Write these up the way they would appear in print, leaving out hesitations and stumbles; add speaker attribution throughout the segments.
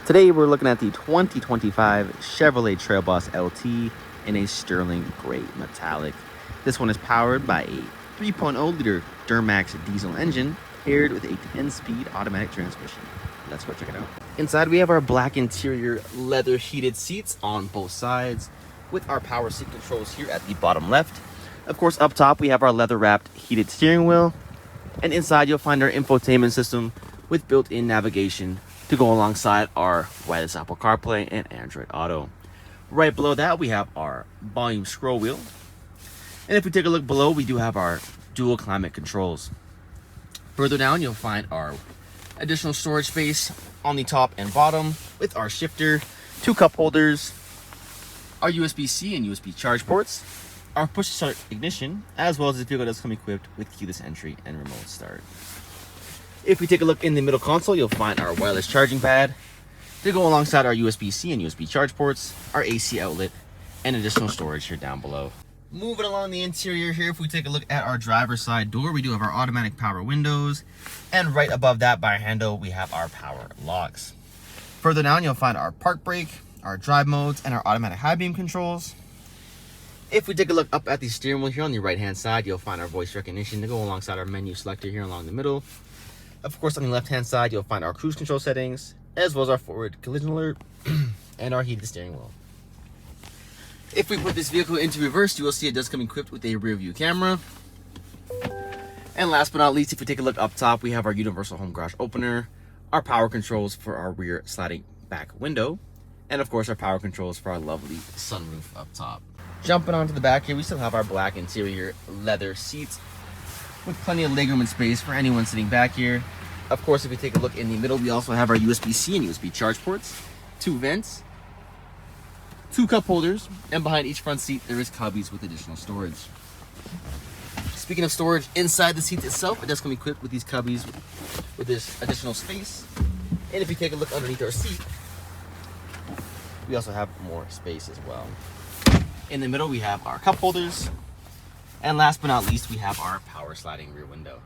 Speaker 1: Today we're looking at the 2025 Chevrolet Trail Boss LT in a sterling gray metallic. This one is powered by a 3.0 liter Duramax diesel engine paired with a 10-speed automatic transmission. Let's go check it out. Inside we have our black interior leather heated seats on both sides with our power seat controls here at the bottom left. Of course, up top we have our leather wrapped heated steering wheel, and inside you'll find our infotainment system with built-in navigation to go alongside our wireless Apple CarPlay and Android Auto. Right below that we have our volume scroll wheel, and if we take a look below, we do have our dual climate controls. Further down you'll find our additional storage space on the top and bottom with our shifter, 2 cup holders, our USB-C and USB charge ports, our push start ignition, as well as this vehicle does come equipped with keyless entry and remote start. If we take a look in the middle console, you'll find our wireless charging pad to go alongside our USB-C and USB charge ports, our AC outlet, and additional storage here down below. Moving along the interior here, if we take a look at our driver's side door, we do have our automatic power windows, and right above that by handle, we have our power locks. Further down, you'll find our park brake, our drive modes, and our automatic high beam controls. If we take a look up at the steering wheel here on the right hand side, you'll find our voice recognition to go alongside our menu selector here along the middle. Of course, on the left hand side, you'll find our cruise control settings, as well as our forward collision alert and our heated steering wheel. If we put this vehicle into reverse, you will see it does come equipped with a rear view camera. And last but not least, if we take a look up top, we have our universal home garage opener, our power controls for our rear sliding back window, and of course our power controls for our lovely sunroof up top. Jumping onto the back here, we still have our black interior leather seats with plenty of legroom and space for anyone sitting back here. Of course, if we take a look in the middle, we also have our USB-C and USB charge ports, 2 vents, 2 cup holders, and behind each front seat there is cubbies with additional storage. Speaking of storage, inside the seat itself, it does come equipped with these cubbies with this additional space. And if you take a look underneath our seat, we also have more space as well. In the middle we have our cup holders, and last but not least we have our power sliding rear window.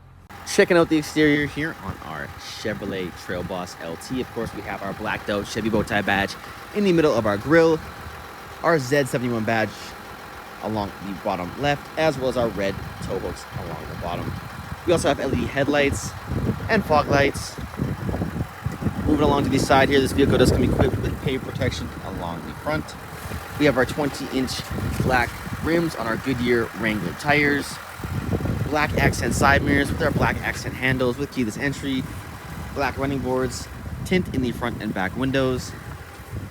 Speaker 1: Checking out the exterior here on our Chevrolet Trail Boss LT, of course we have our blacked out Chevy bow tie badge in the middle of our grille, our Z71 badge along the bottom left, as well as our red tow hooks along the bottom. We also have LED headlights and fog lights. Moving along to the side here, this vehicle does come equipped with paint protection along the front. We have our 20-inch black rims on our Goodyear Wrangler tires, black accent side mirrors with our black accent handles with keyless entry, black running boards, tint in the front and back windows.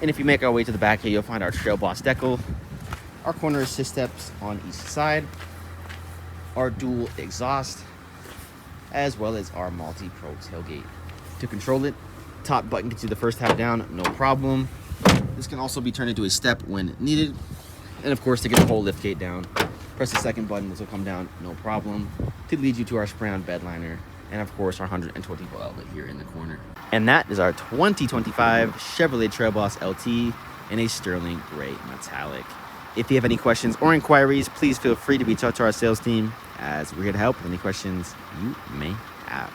Speaker 1: And if you make our way to the back here, you'll find our Trail Boss decal, our corner assist steps on each side, our dual exhaust, as well as our multi-pro tailgate. To control it, top button gets you the first half down, no problem. This can also be turned into a step when needed. And of course, to get the whole lift gate down, press the second button, this will come down, no problem, to lead you to our spray-on bed liner, and of course our 120 volt outlet here in the corner. And that is our 2025 Chevrolet Trail Boss LT in a sterling gray metallic. If you have any questions or inquiries, please feel free to reach out to our sales team, as we're here to help with any questions you may have.